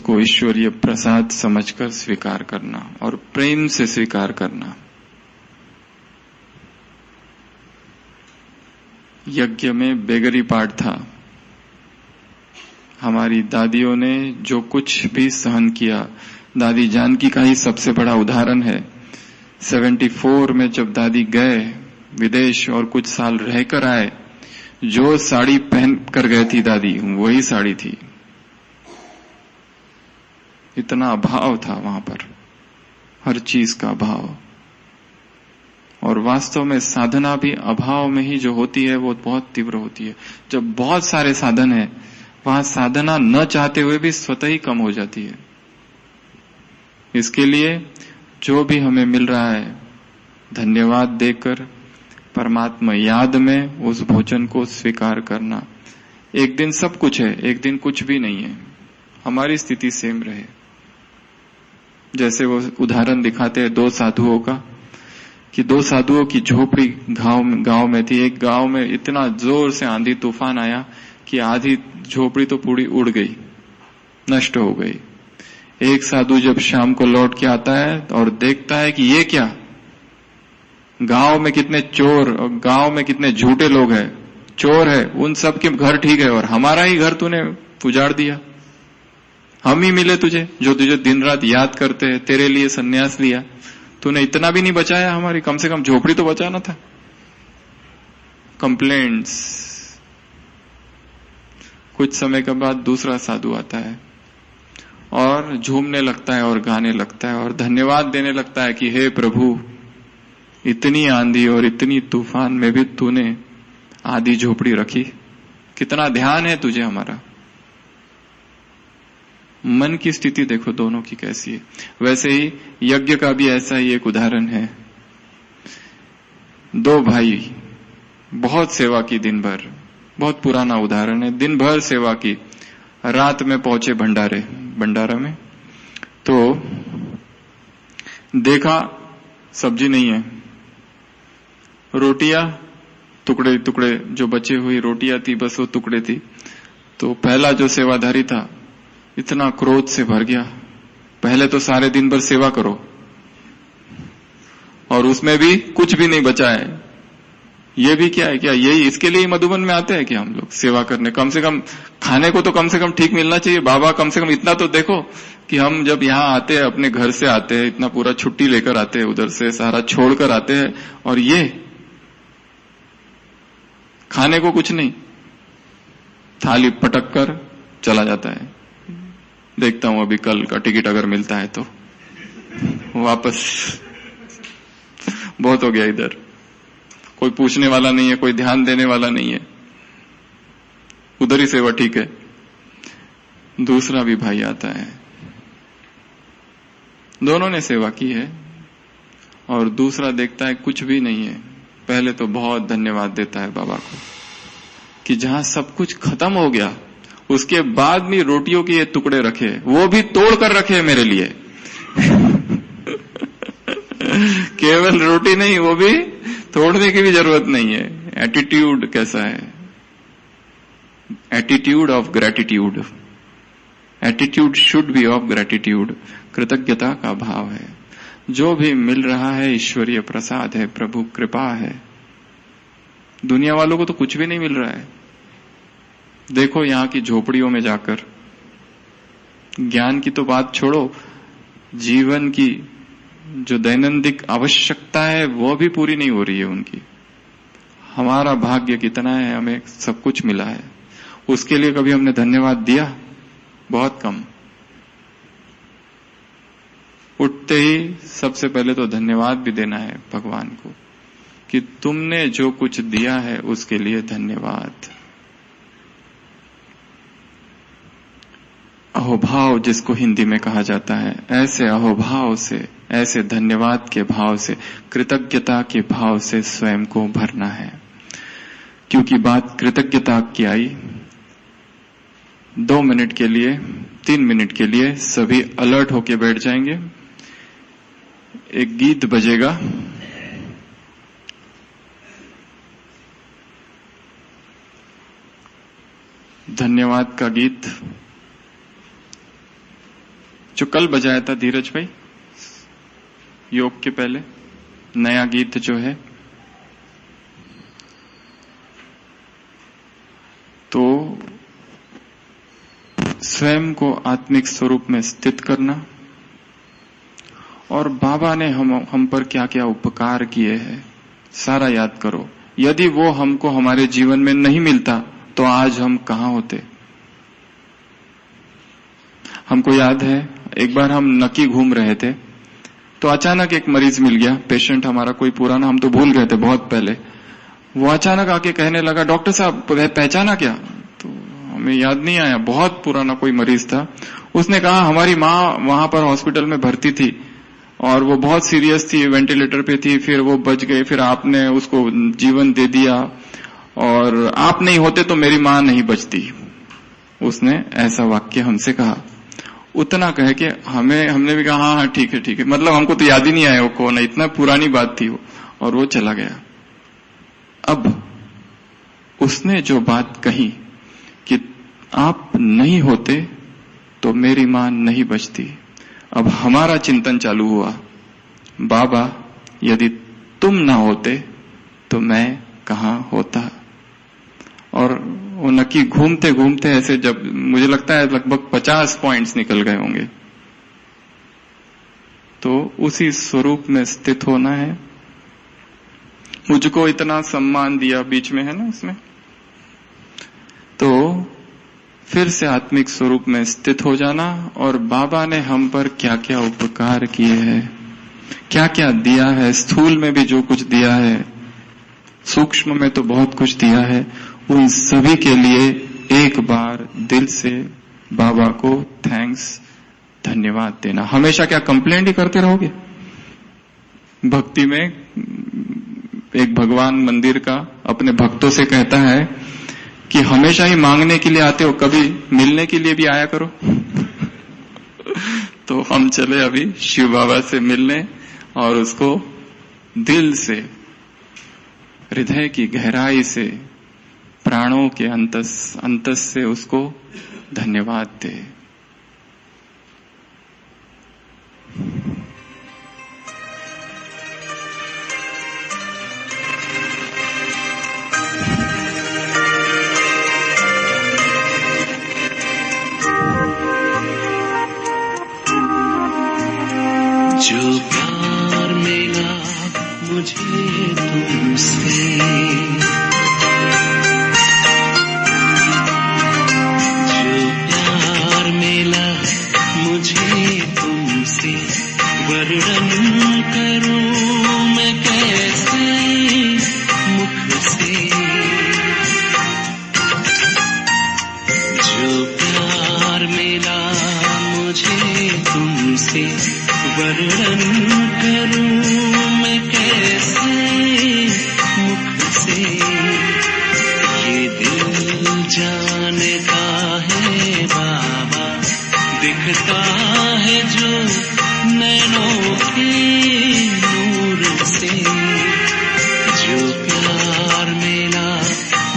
उसको ईश्वरीय प्रसाद समझकर स्वीकार करना और प्रेम से स्वीकार करना। यज्ञ में बेगरी पाठ था। हमारी दादियों ने जो कुछ भी सहन किया, दादी जानकी का ही सबसे बड़ा उदाहरण है। 74 में जब दादी गए विदेश और कुछ साल रहकर आए, जो साड़ी पहन कर गए थी दादी, वही साड़ी थी। इतना अभाव था वहां पर, हर चीज का अभाव। और वास्तव में साधना भी अभाव में ही जो होती है वो बहुत तीव्र होती है। जब बहुत सारे साधन है, वहां साधना न चाहते हुए भी स्वतः ही कम हो जाती है। इसके लिए जो भी हमें मिल रहा है, धन्यवाद देकर परमात्मा याद में उस भोजन को स्वीकार करना। एक दिन सब कुछ है, एक दिन कुछ भी नहीं है। हमारी स्थिति सेम रहे। जैसे वो उदाहरण दिखाते हैं दो साधुओं का, कि दो साधुओं की झोपड़ी गांव में थी। एक गांव में इतना जोर से आंधी तूफान आया कि आधी झोपड़ी तो पूरी उड़ गई, नष्ट हो गई। एक साधु जब शाम को लौट के आता है और देखता है कि ये क्या, गांव में कितने चोर और गांव में कितने झूठे लोग हैं, चोर है, उन सब के घर ठीक है और हमारा ही घर तूने उजाड़ दिया। हम ही मिले तुझे, जो तुझे दिन रात याद करते हैं, तेरे लिए सन्यास लिया, तूने इतना भी नहीं बचाया हमारी, कम से कम झोपड़ी तो बचाना था। कंप्लेंट्स। कुछ समय के बाद दूसरा साधु आता है और झूमने लगता है और गाने लगता है और धन्यवाद देने लगता है कि हे प्रभु, इतनी आंधी और इतनी तूफान में भी तूने आधी झोपड़ी रखी, कितना ध्यान है तुझे हमारा। मन की स्थिति देखो दोनों की कैसी है। वैसे ही यज्ञ का भी ऐसा ही एक उदाहरण है। दो भाई बहुत सेवा की दिन भर, बहुत पुराना उदाहरण है। दिन भर सेवा की, रात में पहुंचे भंडारा में, तो देखा सब्जी नहीं है, रोटियां टुकड़े टुकड़े, जो बचे हुई रोटियां थी बस वो टुकड़े थी। तो पहला जो सेवाधारी था इतना क्रोध से भर गया, पहले तो सारे दिन भर सेवा करो और उसमें भी कुछ भी नहीं बचा है। ये भी क्या है, क्या यही इसके लिए मधुबन में आते हैं कि हम लोग सेवा करने? कम से कम खाने को तो कम से कम ठीक मिलना चाहिए। बाबा कम से कम इतना तो देखो कि हम जब यहाँ आते हैं, अपने घर से आते हैं, इतना पूरा छुट्टी लेकर आते हैं, उधर से सारा छोड़कर आते हैं, और ये खाने को कुछ नहीं, थाली पटक कर चला जाता है। देखता हूं अभी कल का टिकट अगर मिलता है तो वापस। बहुत हो गया इधर, कोई पूछने वाला नहीं है, कोई ध्यान देने वाला नहीं है, उधर ही सेवा ठीक है। दूसरा भी भाई आता है, दोनों ने सेवा की है और दूसरा देखता है कुछ भी नहीं है। पहले तो बहुत धन्यवाद देता है बाबा को कि जहां सब कुछ खत्म हो गया, उसके बाद भी रोटियों के ये टुकड़े रखे, वो भी तोड़ कर रखे मेरे लिए। केवल रोटी नहीं, वो भी तोड़ने की भी जरूरत नहीं है। एटीट्यूड कैसा है? Attitude of gratitude. Attitude should be of gratitude. कृतज्ञता का भाव है। जो भी मिल रहा है ईश्वरीय प्रसाद है, प्रभु कृपा है। दुनिया वालों को तो कुछ भी नहीं मिल रहा है। देखो यहां की झोपड़ियों में जाकर, ज्ञान की तो बात छोड़ो, जीवन की जो दैनंदिन आवश्यकता है वो भी पूरी नहीं हो रही है उनकी। हमारा भाग्य कितना है, हमें सब कुछ मिला है, उसके लिए कभी हमने धन्यवाद दिया? बहुत कम। उठते ही सबसे पहले तो धन्यवाद भी देना है भगवान को कि तुमने जो कुछ दिया है उसके लिए धन्यवाद। अहोभाव जिसको हिंदी में कहा जाता है, ऐसे अहोभाव से, ऐसे धन्यवाद के भाव से, कृतज्ञता के भाव से स्वयं को भरना है। क्योंकि बात कृतज्ञता की आई, 2 मिनट के लिए, 3 मिनट के लिए सभी अलर्ट होके बैठ जाएंगे। एक गीत बजेगा, धन्यवाद का गीत। जो कल बजाया था धीरज भाई योग के पहले, नया गीत जो है, तो स्वयं को आत्मिक स्वरूप में स्थित करना और बाबा ने हम पर क्या क्या उपकार किए हैं सारा याद करो। यदि वो हमको हमारे जीवन में नहीं मिलता तो आज हम कहां होते। हमको याद है एक बार हम नकी घूम रहे थे तो अचानक एक मरीज मिल गया, पेशेंट हमारा कोई पुराना, हम तो भूल गए थे बहुत पहले। वो अचानक आके कहने लगा, डॉक्टर साहब पहचाना क्या? तो हमें याद नहीं आया, बहुत पुराना कोई मरीज था। उसने कहा हमारी माँ वहां पर हॉस्पिटल में भर्ती थी और वो बहुत सीरियस थी, वेंटिलेटर पे थी, फिर वो बच गई, फिर आपने उसको जीवन दे दिया और आप नहीं होते तो मेरी माँ नहीं बचती। उसने ऐसा वाक्य हमसे कहा। उतना कह के हमने भी कहा हाँ ठीक है ठीक है, मतलब हमको तो याद ही नहीं आया वो कौन है, इतना पुरानी बात थी वो, और वो चला गया। अब उसने जो बात कही कि आप नहीं होते तो मेरी मां नहीं बचती, अब हमारा चिंतन चालू हुआ, बाबा यदि तुम ना होते तो मैं कहां होता। और वो नकी घूमते घूमते ऐसे, जब मुझे लगता है लगभग 50 पॉइंट्स निकल गए होंगे। तो उसी स्वरूप में स्थित होना है। मुझको इतना सम्मान दिया, बीच में है ना इसमें, तो फिर से आत्मिक स्वरूप में स्थित हो जाना और बाबा ने हम पर क्या क्या उपकार किए हैं, क्या क्या दिया है, स्थूल में भी जो कुछ दिया है, सूक्ष्म में तो बहुत कुछ दिया है, उन सभी के लिए एक बार दिल से बाबा को थैंक्स, धन्यवाद देना। हमेशा क्या कंप्लेंट ही करते रहोगे? भक्ति में एक भगवान मंदिर का अपने भक्तों से कहता है कि हमेशा ही मांगने के लिए आते हो, कभी मिलने के लिए भी आया करो। तो हम चले अभी शिव बाबा से मिलने और उसको दिल से, हृदय की गहराई से, प्राणों के अंतस से उसको धन्यवाद दे। जो प्यार मिला मुझे तुमसे, वर्णन करूं मैं कैसे मुख से। जो प्यार मिला मुझे तुमसे, वर्णन करूं मैं कैसे मुख से। ये दिल जानता है बाबा, दिखता है जो नैनों के नूर से। जो प्यार मिला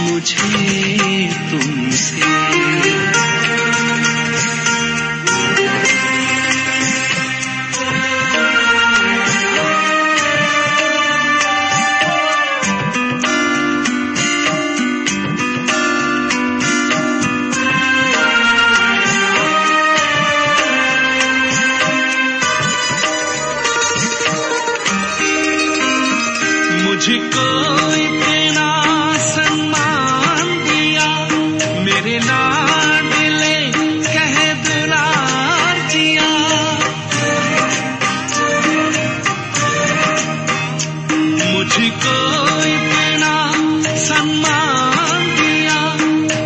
मुझे तुमसे, मुझको इतना सम्मान दिया मेरे लाडले कह दुलार जिया। मुझको इतना सम्मान दिया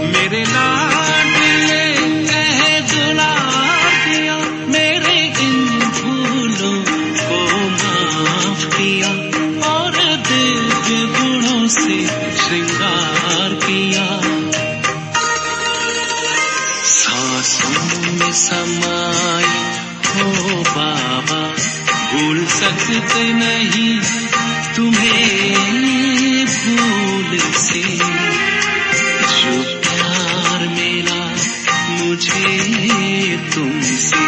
मेरे लाडले कह दुलार दिया। मेरे इन भूलों को माफ किया और दिव्य गुणों से श्रृंगार किया। सांसों में समाए हो बाबा, भूल सकते नहीं तुम्हें भूल से। जो प्यार मिला मुझे तुमसे,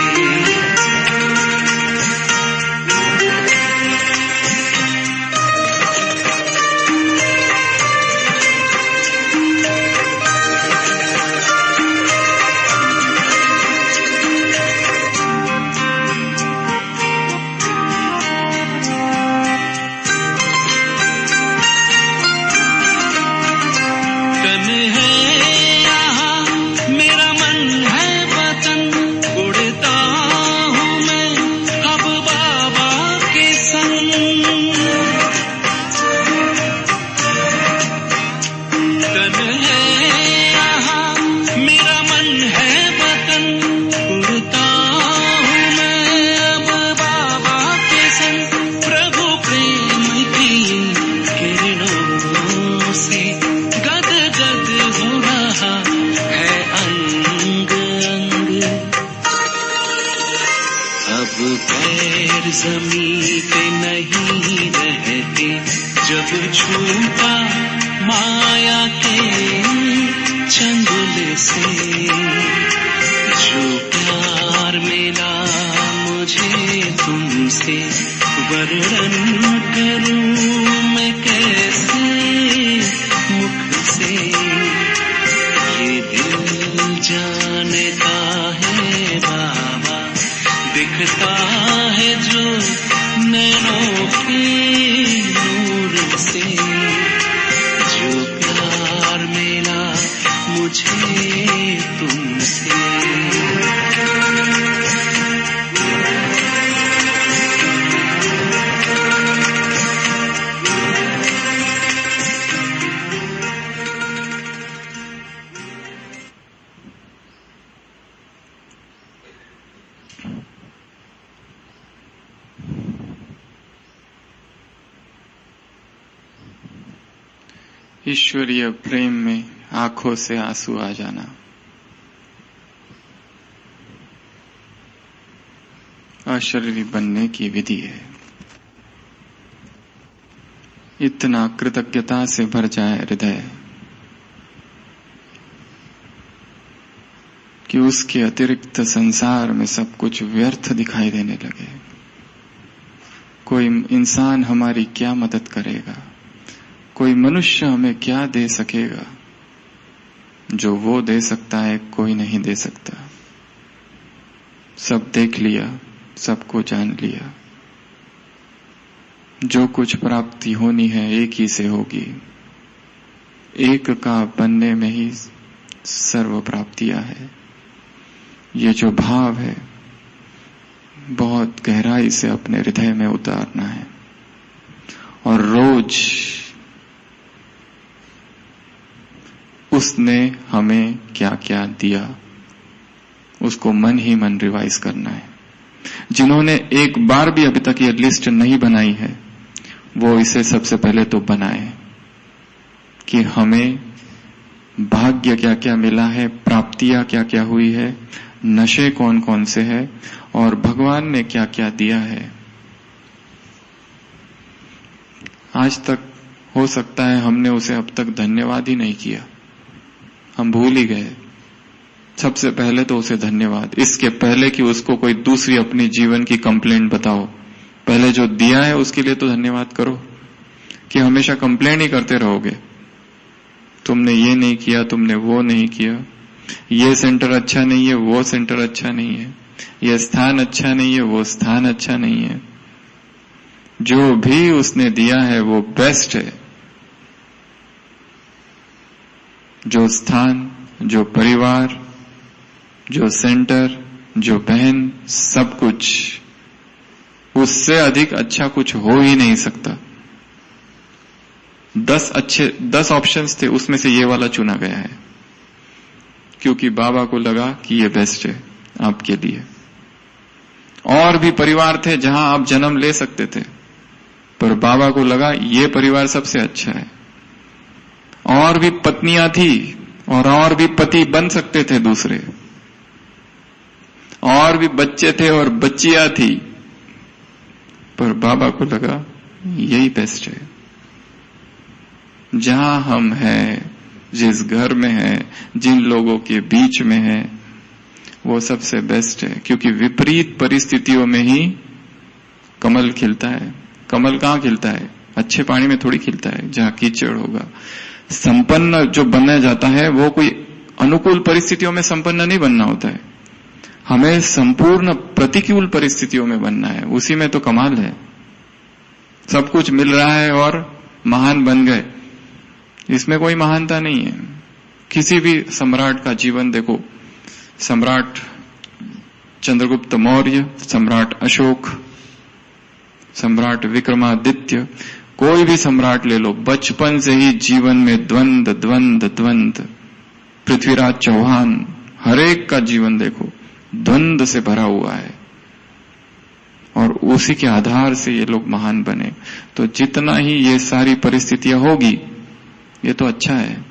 अब पैर जमीन पे नहीं रहते, जब छूटा माया के चंगुल से। जो प्यार मिला मुझे तुमसे, वर्णन करूं मैं कैसे मुख से। ये दिल जानता है बाबा, दिखता है जो नैनों के नूर से। जो प्यार मिला मुझे तुमसे। ईश्वरीय प्रेम में आंखों से आंसू आ जाना, अशरीरी बनने की विधि है। इतना कृतज्ञता से भर जाए हृदय कि उसके अतिरिक्त संसार में सब कुछ व्यर्थ दिखाई देने लगे। कोई इंसान हमारी क्या मदद करेगा, कोई मनुष्य हमें क्या दे सकेगा, जो वो दे सकता है कोई नहीं दे सकता। सब देख लिया, सबको जान लिया। जो कुछ प्राप्ति होनी है एक ही से होगी। एक का बनने में ही सर्व प्राप्तियां है। ये जो भाव है बहुत गहराई से अपने हृदय में उतारना है और रोज उसने हमें क्या क्या दिया उसको मन ही मन रिवाइज करना है। जिन्होंने एक बार भी अभी तक ये लिस्ट नहीं बनाई है वो इसे सबसे पहले तो बनाए कि हमें भाग्य क्या क्या मिला है, प्राप्तियां क्या क्या हुई है, नशे कौन कौन से है और भगवान ने क्या क्या दिया है। आज तक हो सकता है हमने उसे अब तक धन्यवाद ही नहीं किया, हम भूल ही गए। सबसे पहले तो उसे धन्यवाद, इसके पहले कि उसको कोई दूसरी अपनी जीवन की कंप्लेंट बताओ, पहले जो दिया है उसके लिए तो धन्यवाद करो। कि हमेशा कंप्लेंट ही करते रहोगे, तुमने ये नहीं किया, तुमने वो नहीं किया, ये सेंटर अच्छा नहीं है, वो सेंटर अच्छा नहीं है, ये स्थान अच्छा नहीं है, वो स्थान अच्छा नहीं है। जो भी उसने दिया है वो बेस्ट है। जो स्थान, जो परिवार, जो सेंटर, जो बहन, सब कुछ, उससे अधिक अच्छा कुछ हो ही नहीं सकता। 10 ऑप्शंस थे, उसमें से ये वाला चुना गया है क्योंकि बाबा को लगा कि ये बेस्ट है आपके लिए। और भी परिवार थे जहां आप जन्म ले सकते थे, पर बाबा को लगा ये परिवार सबसे अच्छा है। और भी पत्नियां थी और भी पति बन सकते थे दूसरे, और भी बच्चे थे और बच्चियां थी, पर बाबा को लगा यही बेस्ट है। जहां हम हैं, जिस घर में हैं, जिन लोगों के बीच में हैं, वो सबसे बेस्ट है। क्योंकि विपरीत परिस्थितियों में ही कमल खिलता है। कमल कहाँ खिलता है? अच्छे पानी में थोड़ी खिलता है जहां कीचड़ होगा। संपन्न जो बनना जाता है वो कोई अनुकूल परिस्थितियों में संपन्न नहीं बनना होता है, हमें संपूर्ण प्रतिकूल परिस्थितियों में बनना है। उसी में तो कमाल है। सब कुछ मिल रहा है और महान बन गए, इसमें कोई महानता नहीं है। किसी भी सम्राट का जीवन देखो, सम्राट चंद्रगुप्त मौर्य, सम्राट अशोक, सम्राट विक्रमादित्य, कोई भी सम्राट ले लो, बचपन से ही जीवन में द्वंद द्वंद द्वंद। पृथ्वीराज चौहान, हरेक का जीवन देखो द्वंद से भरा हुआ है और उसी के आधार से ये लोग महान बने। तो जितना ही ये सारी परिस्थितियां होगी ये तो अच्छा है,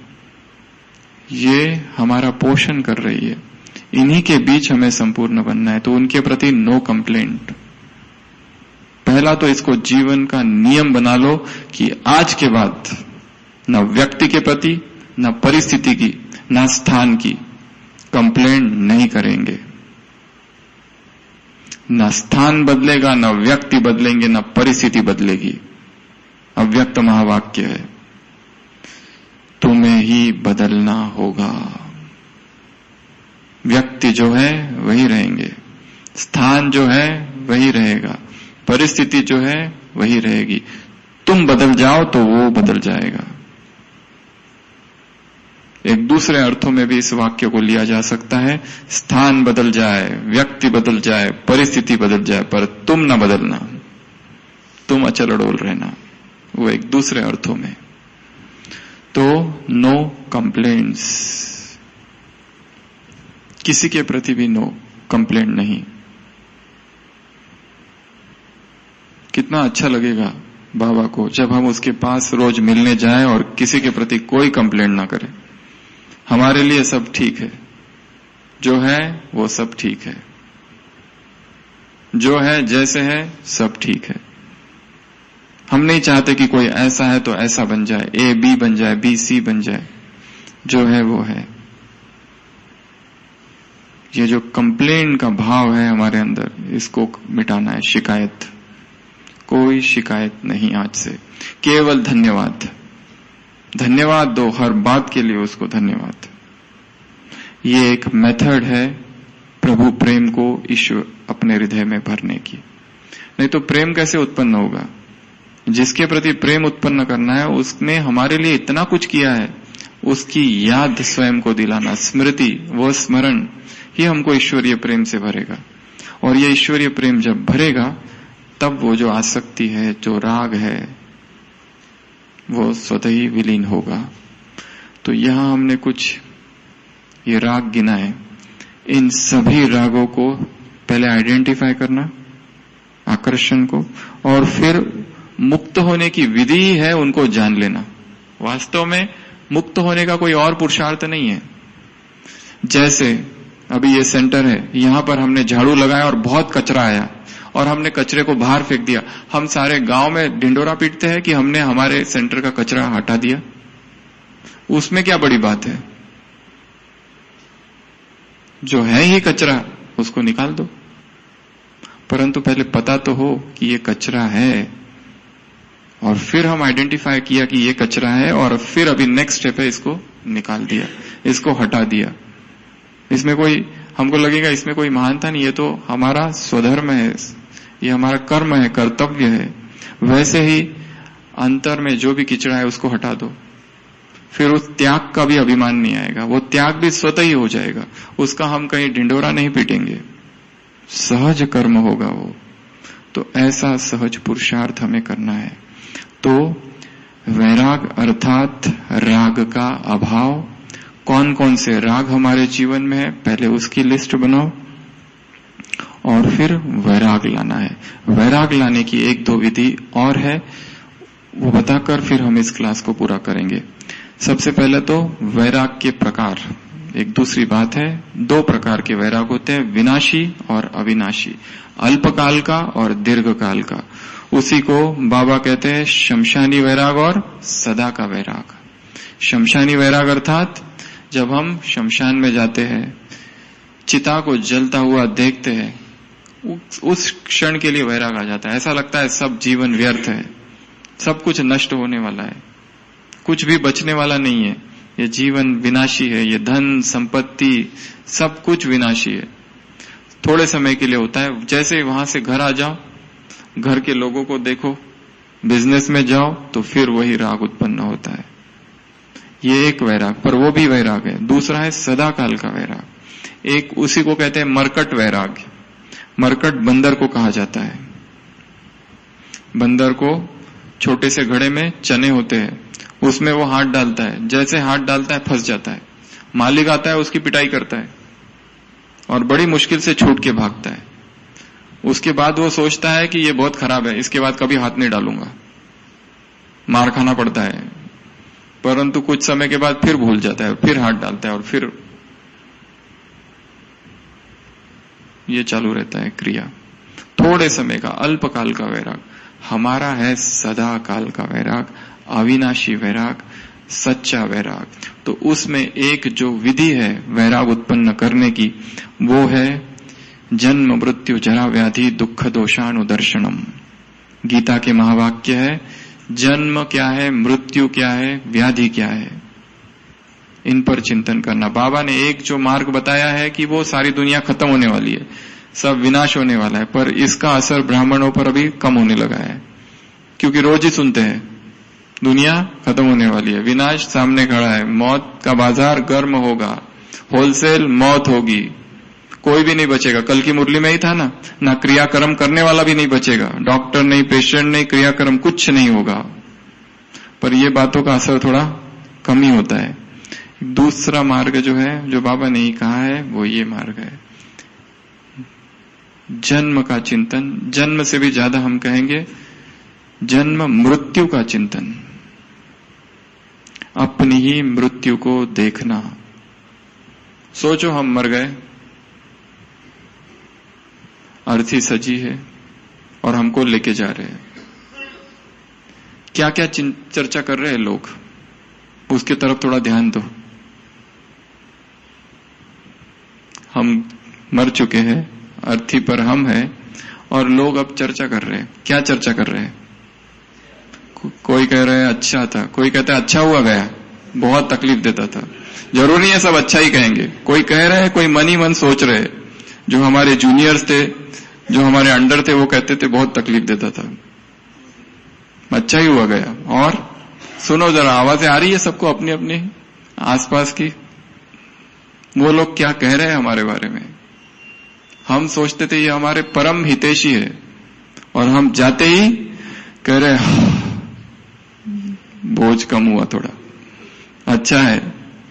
ये हमारा पोषण कर रही है, इन्हीं के बीच हमें संपूर्ण बनना है। तो उनके प्रति नो कंप्लेंट। पहला तो इसको जीवन का नियम बना लो कि आज के बाद न व्यक्ति के प्रति, न परिस्थिति की, न स्थान की कंप्लेंट नहीं करेंगे। न स्थान बदलेगा, न व्यक्ति बदलेंगे, न परिस्थिति बदलेगी। अव्यक्त महावाक्य है, तुम्हें ही बदलना होगा। व्यक्ति जो है वही रहेंगे, स्थान जो है वही रहेगा, परिस्थिति जो है वही रहेगी। तुम बदल जाओ तो वो बदल जाएगा। एक दूसरे अर्थों में भी इस वाक्य को लिया जा सकता है, स्थान बदल जाए, व्यक्ति बदल जाए, परिस्थिति बदल जाए, पर तुम न बदलना, तुम अचल अडोल रहना। वो एक दूसरे अर्थों में। तो नो कंप्लेंट्स, किसी के प्रति भी नो कंप्लेंट नहीं। कितना अच्छा लगेगा बाबा को जब हम उसके पास रोज मिलने जाएं और किसी के प्रति कोई कंप्लेंट ना करें। हमारे लिए सब ठीक है, जो है वो सब ठीक है, जो है जैसे है सब ठीक है। हम नहीं चाहते कि कोई ऐसा है तो ऐसा बन जाए, ए बी बन जाए, बी सी बन जाए। जो है वो है। ये जो कंप्लेन का भाव है हमारे अंदर, इसको मिटाना है। शिकायत, कोई शिकायत नहीं आज से, केवल धन्यवाद। धन्यवाद दो हर बात के लिए, उसको धन्यवाद। ये एक मेथड है प्रभु प्रेम को ईश्वर अपने हृदय में भरने की। नहीं तो प्रेम कैसे उत्पन्न होगा? जिसके प्रति प्रेम उत्पन्न करना है उसने हमारे लिए इतना कुछ किया है, उसकी याद स्वयं को दिलाना, स्मृति, वो स्मरण ही हमको ईश्वरीय प्रेम से भरेगा। और ये ईश्वरीय प्रेम जब भरेगा तब वो जो आसक्ति है, जो राग है, वो स्वतः ही विलीन होगा। तो यहां हमने कुछ ये राग गिनाए। इन सभी रागों को पहले आइडेंटिफाई करना, आकर्षण को, और फिर मुक्त होने की विधि है उनको जान लेना। वास्तव में मुक्त होने का कोई और पुरुषार्थ नहीं है। जैसे अभी ये सेंटर है, यहां पर हमने झाड़ू लगाया और बहुत कचरा आया और हमने कचरे को बाहर फेंक दिया। हम सारे गांव में ढिंडोरा पीटते हैं कि हमने हमारे सेंटर का कचरा हटा दिया। उसमें क्या बड़ी बात है? जो है ही कचरा, उसको निकाल दो। परंतु पहले पता तो हो कि ये कचरा है, और फिर हम आइडेंटिफाई किया कि ये कचरा है, और फिर अभी नेक्स्ट स्टेप है, इसको निकाल दिया, इसको हटा दिया। इसमें कोई, हमको लगेगा इसमें कोई महानता नहीं, ये तो हमारा स्वधर्म है, ये हमारा कर्म है, कर्तव्य है। वैसे ही अंतर में जो भी किचड़ा है उसको हटा दो, फिर उस त्याग का भी अभिमान नहीं आएगा, वो त्याग भी स्वतः ही हो जाएगा। उसका हम कहीं ढिंडोरा नहीं पीटेंगे, सहज कर्म होगा वो। तो ऐसा सहज पुरुषार्थ हमें करना है। तो वैराग अर्थात राग का अभाव। कौन कौन से राग हमारे जीवन में है, पहले उसकी लिस्ट बनाओ और फिर वैराग लाना है। वैराग लाने की एक दो विधि और है, वो बताकर फिर हम इस क्लास को पूरा करेंगे। सबसे पहले तो वैराग के प्रकार। एक दूसरी बात है, दो प्रकार के वैराग होते हैं, विनाशी और अविनाशी, अल्पकाल का और दीर्घकाल का। उसी को बाबा कहते हैं शमशानी वैराग और सदा का वैराग। शमशानी वैराग अर्थात जब हम शमशान में जाते हैं, चिता को जलता हुआ देखते हैं, उस क्षण के लिए वैराग आ जाता है। ऐसा लगता है सब जीवन व्यर्थ है, सब कुछ नष्ट होने वाला है, कुछ भी बचने वाला नहीं है, ये जीवन विनाशी है, ये धन संपत्ति सब कुछ विनाशी है। थोड़े समय के लिए होता है। जैसे ही वहां से घर आ जाओ, घर के लोगों को देखो, बिजनेस में जाओ, तो फिर वही राग उत्पन्न होता है। ये एक वैराग, पर वो भी वैराग है। दूसरा है सदा काल का वैराग। एक उसी को कहते हैं मरकट वैराग। मरकट बंदर को कहा जाता है। बंदर को छोटे से घड़े में चने होते हैं, उसमें वो हाथ डालता है, जैसे हाथ डालता है फंस जाता है। मालिक आता है, उसकी पिटाई करता है और बड़ी मुश्किल से छूट के भागता है। उसके बाद वो सोचता है कि ये बहुत खराब है, इसके बाद कभी हाथ नहीं डालूंगा, मार खाना पड़ता है। परंतु कुछ समय के बाद फिर भूल जाता है, फिर हाथ डालता है और फिर ये चालू रहता है क्रिया, थोड़े समय का, अल्पकाल का वैराग। हमारा है सदा काल का वैराग, अविनाशी वैराग, सच्चा वैराग। तो उसमें एक जो विधि है वैराग उत्पन्न करने की, वो है जन्म मृत्यु जरा व्याधि दुख दोषानुदर्शनम। गीता के महावाक्य है, जन्म क्या है, मृत्यु क्या है, व्याधि क्या है, इन पर चिंतन करना। बाबा ने एक जो मार्ग बताया है कि वो सारी दुनिया खत्म होने वाली है, सब विनाश होने वाला है, पर इसका असर ब्राह्मणों पर अभी कम होने लगा है, क्योंकि रोज ही सुनते हैं दुनिया खत्म होने वाली है, विनाश सामने खड़ा है, मौत का बाजार गर्म होगा, होलसेल मौत होगी, कोई भी नहीं बचेगा। कल की मुरली में ही था ना क्रियाक्रम करने वाला भी नहीं बचेगा, डॉक्टर नहीं, पेशेंट नहीं, क्रियाक्रम कुछ नहीं होगा। पर ये बातों का असर थोड़ा कम ही होता है। दूसरा मार्ग जो है, जो बाबा ने ही कहा है, वो ये मार्ग है जन्म का चिंतन। जन्म से भी ज्यादा हम कहेंगे जन्म मृत्यु का चिंतन, अपनी ही मृत्यु को देखना। सोचो हम मर गए, अर्थी सजी है और हमको लेके जा रहे हैं, क्या क्या चर्चा कर रहे हैं लोग, उसके तरफ थोड़ा ध्यान दो। हम मर चुके हैं, अर्थी पर हम हैं, और लोग अब चर्चा कर रहे हैं। क्या चर्चा कर रहे हैं? कोई कह रहे हैं अच्छा था, कोई कहता है अच्छा हुआ गया, बहुत तकलीफ देता था। जरूरी नहीं है सब अच्छा ही कहेंगे, कोई कह रहे हैं, कोई मन ही मन सोच रहे। जो हमारे जूनियर्स थे, जो हमारे अंडर थे, वो कहते थे बहुत तकलीफ देता था, अच्छा ही हुआ गया। और सुनो जरा, आवाजें आ रही है सबको अपनी अपनी आसपास की, वो लोग क्या कह रहे हैं हमारे बारे में। हम सोचते थे ये हमारे परम हितैषी है, और हम जाते ही कह रहे बोझ कम हुआ थोड़ा, अच्छा है,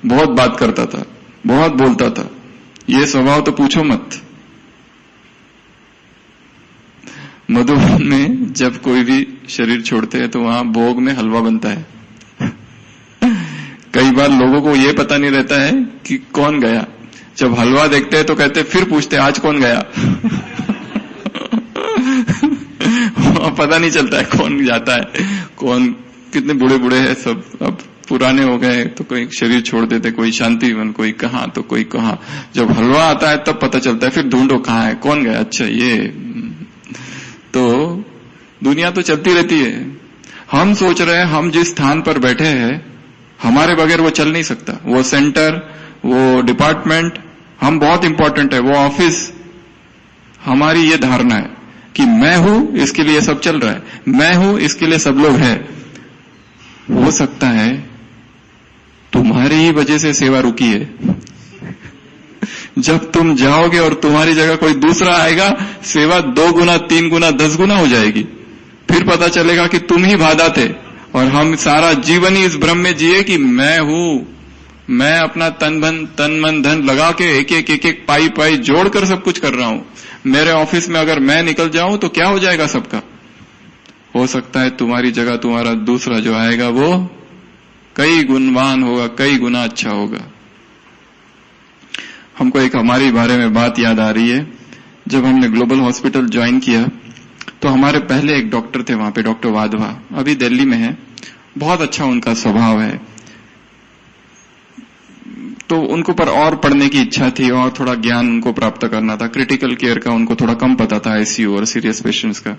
बहुत बात करता था, बहुत बोलता था, ये स्वभाव तो पूछो मत। मधुबन में जब कोई भी शरीर छोड़ते हैं तो वहां भोग में हलवा बनता है। कई बार लोगों को ये पता नहीं रहता है कि कौन गया, जब हलवा देखते हैं तो कहते फिर पूछते आज कौन गया। पता नहीं चलता है कौन जाता है, कौन, कितने बूढ़े बूढ़े हैं सब, अब पुराने हो गए तो कोई शरीर छोड़ देते, कोई शांतिवन, कोई कहां तो कोई कहां। जब हलवा आता है तब पता चलता है, फिर ढूंढो कहां है, कौन गया, अच्छा ये। तो दुनिया तो चलती रहती है। हम सोच रहे हैं हम जिस स्थान पर बैठे हैं हमारे बगैर वो चल नहीं सकता, वो सेंटर, वो डिपार्टमेंट, हम बहुत इंपॉर्टेंट है, वो ऑफिस। हमारी ये धारणा है कि मैं हूं इसके लिए सब चल रहा है, मैं हूं इसके लिए सब लोग हैं। हो सकता है तुम्हारी ही वजह से सेवा रुकी है। जब तुम जाओगे और तुम्हारी जगह कोई दूसरा आएगा, सेवा 2 गुना 3 गुना 10 गुना हो जाएगी। फिर पता चलेगा कि तुम ही बाधा थे, और हम सारा जीवन ही इस भ्रम में जिए कि मैं हूं, मैं अपना तन मन धन लगा के एक एक पाई जोड़कर सब कुछ कर रहा हूं। मेरे ऑफिस में अगर मैं निकल जाऊं तो क्या हो जाएगा सबका। हो सकता है तुम्हारी जगह तुम्हारा दूसरा जो आएगा वो कई गुणवान होगा, कई गुना अच्छा होगा। हमको एक हमारे बारे में बात याद आ रही है। जब हमने ग्लोबल हॉस्पिटल ज्वाइन किया तो हमारे पहले एक डॉक्टर थे वहां पे, डॉक्टर वाधवा, अभी दिल्ली में है, बहुत अच्छा उनका स्वभाव है। तो उनको पर और पढ़ने की इच्छा थी और थोड़ा ज्ञान उनको प्राप्त करना था। क्रिटिकल केयर का उनको थोड़ा कम पता था, आईसीयू और सीरियस पेशेंट्स का।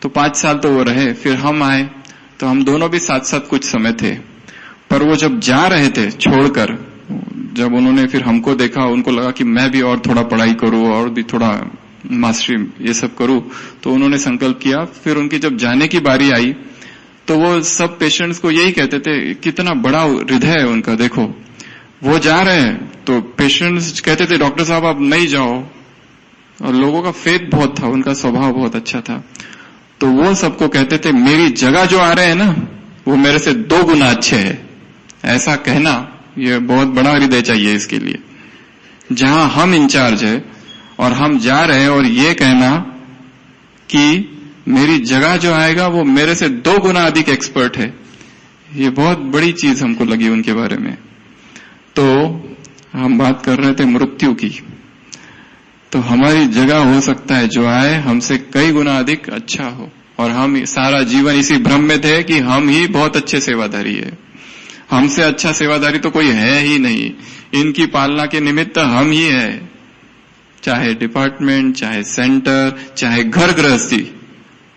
तो 5 साल तो वो रहे, फिर हम आए, तो हम दोनों भी साथ साथ कुछ समय थे। पर वो जब जा रहे थे छोड़कर, जब उन्होंने फिर हमको देखा, उनको लगा कि मैं भी और थोड़ा पढ़ाई करूं और भी थोड़ा मास्टरी ये सब करूं, तो उन्होंने संकल्प किया। फिर उनकी जब जाने की बारी आई तो वो सब पेशेंट्स को यही कहते थे, कितना बड़ा हृदय है उनका, देखो वो जा रहे हैं। तो पेशेंट्स कहते थे डॉक्टर साहब आप नहीं जाओ, और लोगों का फेथ बहुत था, उनका स्वभाव बहुत अच्छा था। तो वो सबको कहते थे मेरी जगह जो आ रहे हैं ना वो मेरे से 2 गुना अच्छे है। ऐसा कहना, ये बहुत बड़ा हृदय चाहिए इसके लिए। जहां हम इंचार्ज है और हम जा रहे हैं, और ये कहना कि मेरी जगह जो आएगा वो मेरे से 2 गुना अधिक एक्सपर्ट है, ये बहुत बड़ी चीज हमको लगी उनके बारे में। तो हम बात कर रहे थे मृत्यु की। तो हमारी जगह हो सकता है जो आए हमसे कई गुना अधिक अच्छा हो, और हम सारा जीवन इसी भ्रम में थे कि हम ही बहुत अच्छे सेवादारी है। हमसे अच्छा सेवादारी तो कोई है ही नहीं, इनकी पालना के निमित्त हम ही है। चाहे डिपार्टमेंट, चाहे सेंटर, चाहे घर गृहस्थी,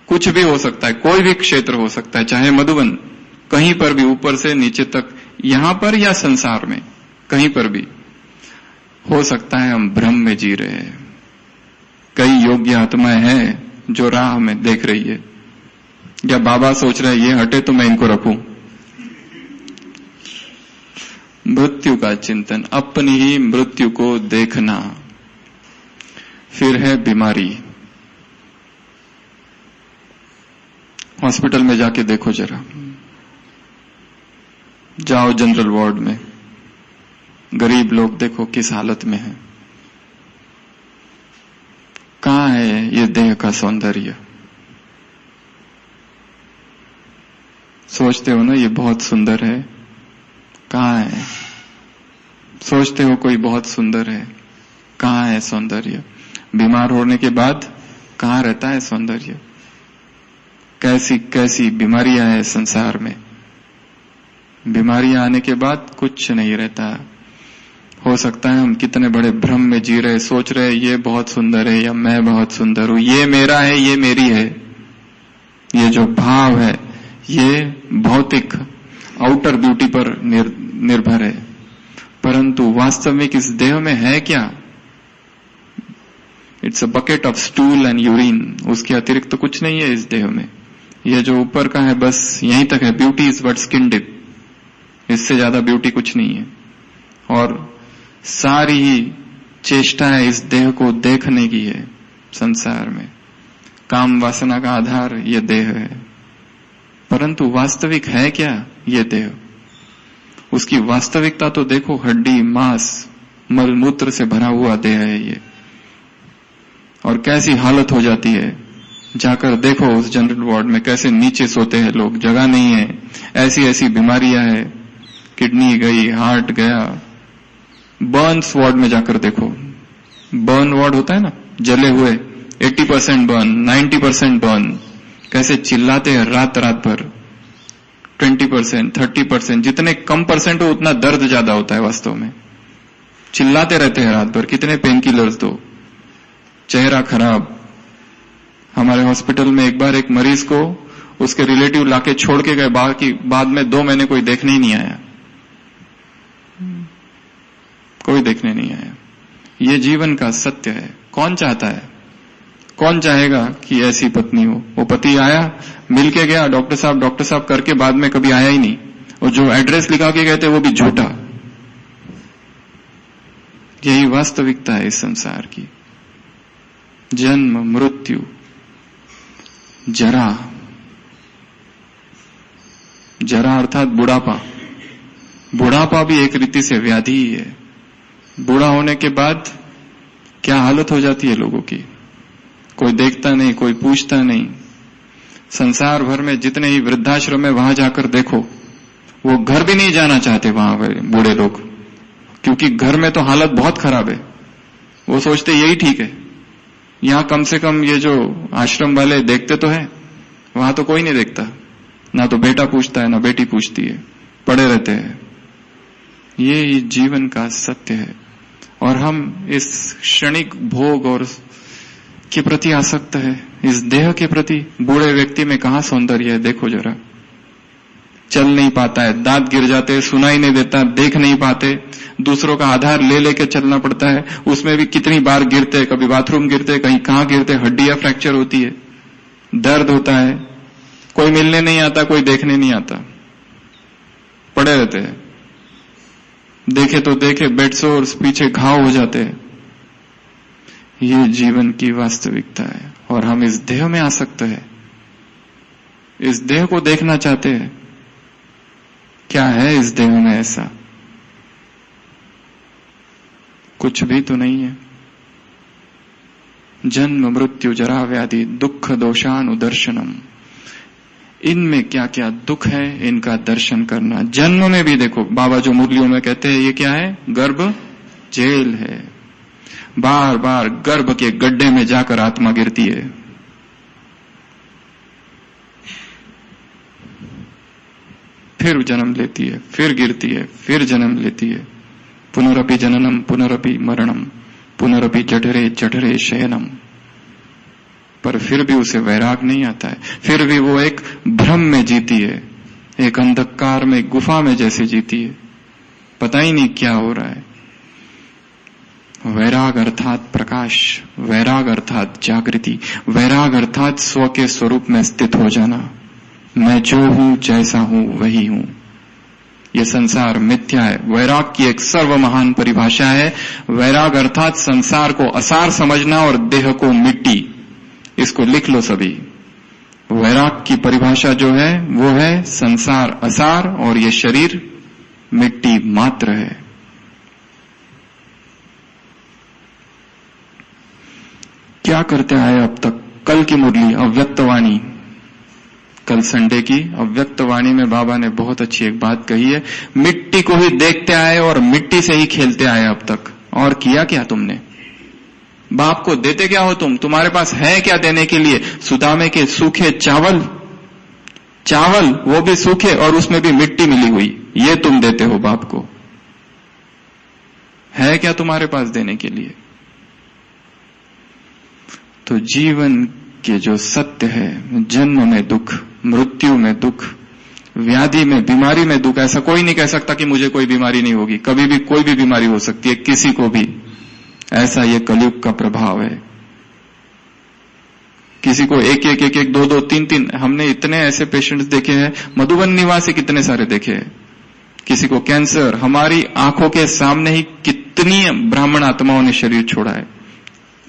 कुछ भी हो सकता है, कोई भी क्षेत्र हो सकता है, चाहे मधुबन, कहीं पर भी ऊपर से नीचे तक, यहां पर या संसार में कहीं पर भी हो सकता है हम भ्रम में जी रहे हैं। कई योग्य आत्माएं हैं जो राह में देख रही है, या बाबा सोच रहे ये हटे तो मैं इनको रखूं। मृत्यु का चिंतन, अपनी ही मृत्यु को देखना। फिर है बीमारी। हॉस्पिटल में जाके देखो जरा, जाओ जनरल वार्ड में, गरीब लोग देखो किस हालत में है। कहां है ये देह का सौंदर्य? सोचते हो ना ये बहुत सुंदर है, कहां है? सोचते हो कोई बहुत सुंदर है, कहां है सौंदर्य? बीमार होने के बाद कहां रहता है सौंदर्य? कैसी कैसी बीमारियां हैं संसार में। बीमारियां आने के बाद कुछ नहीं रहता। हो सकता है हम कितने बड़े भ्रम में जी रहे, सोच रहे ये बहुत सुंदर है या मैं बहुत सुंदर हूं, ये मेरा है, ये मेरी है। ये जो भाव है ये भौतिक आउटर ब्यूटी पर निर्भर है, परंतु वास्तविक इस देह में है क्या? It's a bucket of stool and urine. उसके अतिरिक्त तो कुछ नहीं है इस देह में। ये जो ऊपर का है बस यहीं तक है। Beauty is but skin deep, इससे ज्यादा ब्यूटी कुछ नहीं है। और सारी ही चेष्टा है इस देह को देखने की है संसार में। काम वासना का आधार ये देह है, परंतु वास्तविक है क्या ये देह? उसकी वास्तविकता तो देखो, हड्डी मांस मलमूत्र से भरा हुआ देह है ये। और कैसी हालत हो जाती है, जाकर देखो उस जनरल वार्ड में कैसे नीचे सोते हैं लोग, जगह नहीं है। ऐसी ऐसी बीमारियां हैं, किडनी गई, हार्ट गया। बर्न्स वार्ड में जाकर देखो, बर्न वार्ड होता है ना, जले हुए, 80% बर्न, 90% बर्न, कैसे चिल्लाते हैं रात रात भर। 20%, 30%, जितने कम परसेंट हो उतना दर्द ज्यादा होता है वास्तव में। चिल्लाते रहते हैं रात भर, कितने पेन किलर्स दो, चेहरा खराब। हमारे हॉस्पिटल में एक बार एक मरीज को उसके रिलेटिव लाके छोड़ के गए, बाद में 2 महीने कोई देखने ही नहीं आया, कोई देखने नहीं आया। ये जीवन का सत्य है। कौन चाहता है, कौन चाहेगा कि ऐसी पत्नी हो? वो पति आया, मिल के गया, डॉक्टर साहब करके बाद में कभी आया ही नहीं, और जो एड्रेस लिखा के गए थे वो भी झूठा। यही वास्तविकता है इस संसार की। जन्म, मृत्यु, जरा, जरा अर्थात बुढ़ापा। बुढ़ापा भी एक रीति से व्याधि ही है। बूढ़ा होने के बाद क्या हालत हो जाती है लोगों की, कोई देखता नहीं, कोई पूछता नहीं। संसार भर में जितने ही वृद्धाश्रम है वहां जाकर देखो, वो घर भी नहीं जाना चाहते वहां बूढ़े लोग, क्योंकि घर में तो हालत बहुत खराब है। वो सोचते यही ठीक है, यहां कम से कम ये जो आश्रम वाले देखते तो है, वहां तो कोई नहीं देखता, ना तो बेटा पूछता है ना बेटी पूछती है, पड़े रहते हैं। ये जीवन का सत्य है। और हम इस क्षणिक भोग और के प्रति आसक्त है, इस देह के प्रति। बूढ़े व्यक्ति में कहां सौंदर्य है, देखो जरा। चल नहीं पाता है, दांत गिर जाते हैं, सुनाई नहीं देता, देख नहीं पाते, दूसरों का आधार ले लेके चलना पड़ता है। उसमें भी कितनी बार गिरते हैं, कभी बाथरूम गिरते, कहीं कहां गिरते, हड्डियां फ्रैक्चर होती है, दर्द होता है, कोई मिलने नहीं आता, कोई देखने नहीं आता, पड़े रहते हैं। देखे तो देखे, बेड सोर्स, पीछे घाव हो जाते हैं। ये जीवन की वास्तविकता है, और हम इस देह में आसक्त है, इस देह को देखना चाहते हैं। क्या है इस देह में ऐसा? कुछ भी तो नहीं है। जन्म, मृत्यु, जरा, व्याधि, दुख, दोषानुदर्शनम, इनमें क्या क्या दुख है, इनका दर्शन करना। जन्म में भी देखो, बाबा जो मुरलियों में कहते हैं, ये क्या है? गर्भ जेल है। बार बार गर्भ के गड्ढे में जाकर आत्मा गिरती है। फिर जन्म लेती है, फिर गिरती है, फिर जन्म लेती है। पुनरपि जननम पुनरपि मरणम पुनरपि जठरे जठरे शयनम। पर फिर भी उसे वैराग नहीं आता है, फिर भी वो एक भ्रम में जीती है, एक अंधकार में गुफा में जैसे जीती है, पता ही नहीं क्या हो रहा है। वैराग अर्थात प्रकाश, वैराग अर्थात जागृति, वैराग अर्थात स्व के स्वरूप में स्थित हो जाना। मैं जो हूं जैसा हूं वही हूं। यह संसार मिथ्या है। वैराग की एक सर्व महान परिभाषा है। वैराग अर्थात संसार को असार समझना और देह को मिट्टी। इसको लिख लो सभी। वैराग की परिभाषा जो है वो है संसार असार और ये शरीर मिट्टी मात्र है। क्या करते आए अब तक? कल की मुरली अव्यक्त वाणी, कल संडे की अव्यक्त वाणी में बाबा ने बहुत अच्छी एक बात कही है। मिट्टी को ही देखते आए और मिट्टी से ही खेलते आए अब तक। और किया क्या तुमने? बाप को देते क्या हो तुम? तुम्हारे पास है क्या देने के लिए? सुदामे के सूखे चावल, चावल वो भी सूखे और उसमें भी मिट्टी मिली हुई, ये तुम देते हो बाप को। है क्या तुम्हारे पास देने के लिए? तो जीवन के जो सत्य है, जन्म में दुख, मृत्यु में दुख, व्याधि में, बीमारी में दुख, ऐसा कोई नहीं कह सकता कि मुझे कोई बीमारी नहीं होगी। कभी भी कोई भी बीमारी हो सकती है, किसी को भी। ऐसा ये कलयुग का प्रभाव है। किसी को एक एक एक एक दो दो तीन तीन, हमने इतने ऐसे पेशेंट्स देखे हैं, मधुबन निवासी कितने सारे देखे हैं। किसी को कैंसर, हमारी आंखों के सामने ही कितनी ब्राह्मण आत्माओं ने शरीर छोड़ा है,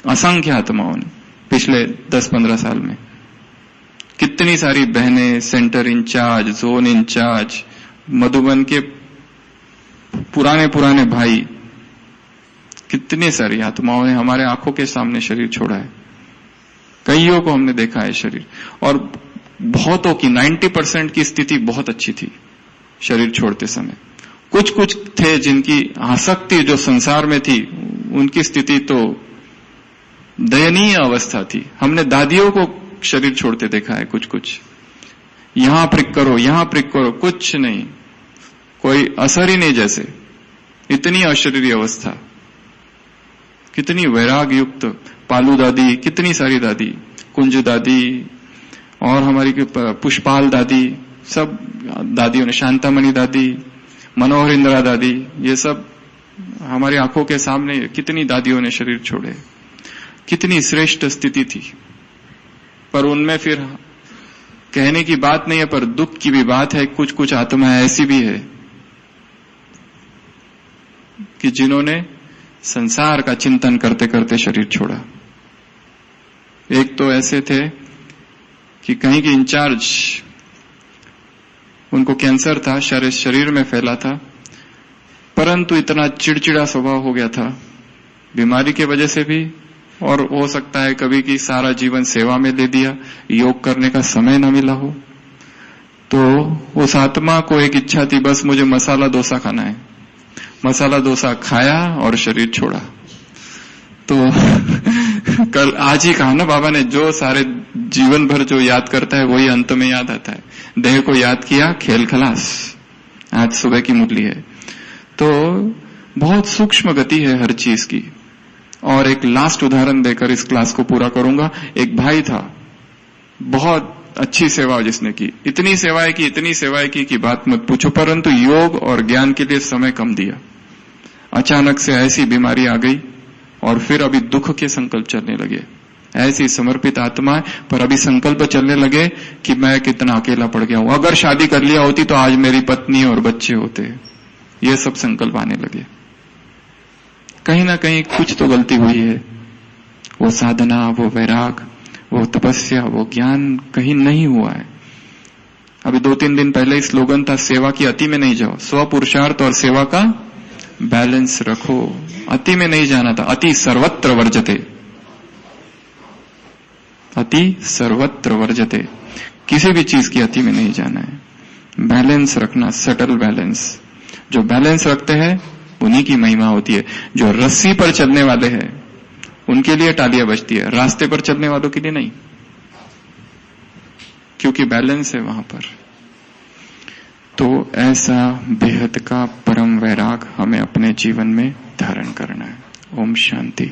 असंख्य आत्माओं ने पिछले 10-15 साल में। कितनी सारी बहनें, centre in charge, zone in charge, Madhuban के पुराने भाई, कितनी सारी आत्माओं ने हमारे आंखों के सामने शरीर छोड़ा है। कईयों को हमने देखा है शरीर, और बहुतों की 90% की स्थिति बहुत अच्छी थी शरीर छोड़ते समय। कुछ थे जिनकी आसक्ति जो संसार में थी, उनकी स्थिति तो दयनीय अवस्था थी। हमने दादियों को शरीर छोड़ते देखा है कुछ। यहां प्रिक करो, यहां प्रिक करो, कुछ नहीं, कोई असर ही नहीं, जैसे इतनी अशरीरी अवस्था। कितनी वैराग युक्त पालू दादी, कितनी सारी दादी, कुंज दादी और हमारी पुष्पाल दादी, सब दादियों ने, शांतामणि दादी, मनोहर इंदिरा दादी, ये सब हमारी आंखों के सामने कितनी दादियों ने शरीर छोड़े। कितनी श्रेष्ठ स्थिति थी। पर उनमें फिर कहने की बात नहीं है, पर दुख की भी बात है। कुछ आत्मा ऐसी भी है कि जिन्होंने संसार का चिंतन करते करते शरीर छोड़ा। एक तो ऐसे थे कि कहीं के इंचार्ज, उनको कैंसर था, शरीर में फैला था, परंतु इतना चिड़चिड़ा स्वभाव हो गया था बीमारी की वजह से भी, और हो सकता है कभी कि सारा जीवन सेवा में दे दिया, योग करने का समय न मिला हो। तो उस आत्मा को एक इच्छा थी, बस मुझे मसाला डोसा खाना है। मसाला डोसा खाया और शरीर छोड़ा। तो कल आज ही कहा ना बाबा ने, जो सारे जीवन भर जो याद करता है वही अंत में याद आता है। देह को याद किया, खेल खलास। आज सुबह की मुरली है। तो बहुत सूक्ष्म गति है हर चीज की। और एक लास्ट उदाहरण देकर इस क्लास को पूरा करूंगा। एक भाई था, बहुत अच्छी सेवा जिसने की, इतनी सेवाएं की कि बात मत पूछो, परंतु योग और ज्ञान के लिए समय कम दिया। अचानक से ऐसी बीमारी आ गई और फिर अभी दुख के संकल्प चलने लगे। ऐसी समर्पित आत्मा है, पर अभी संकल्प चलने लगे कि मैं कितना अकेला पड़ गया हूं। अगर शादी कर लिया होती तो आज मेरी पत्नी और बच्चे होते। ये सब संकल्प आने लगे। कहीं ना कहीं कुछ तो गलती हुई है। वो साधना, वो वैराग, वो तपस्या, वो ज्ञान कहीं नहीं हुआ है। अभी 2-3 दिन पहले स्लोगन था, सेवा की अति में नहीं जाओ, स्व पुरुषार्थ और सेवा का बैलेंस रखो। अति में नहीं जाना था। अति सर्वत्र वर्जते, अति सर्वत्र वर्जते। किसी भी चीज की अति में नहीं जाना है। बैलेंस रखना, सटल बैलेंस। जो बैलेंस रखते हैं उन्हीं की महिमा होती है। जो रस्सी पर चलने वाले हैं उनके लिए तालियां बजती है, रास्ते पर चलने वालों के लिए नहीं, क्योंकि बैलेंस है वहां पर। तो ऐसा बेहद का परम वैराग हमें अपने जीवन में धारण करना है। ओम शांति।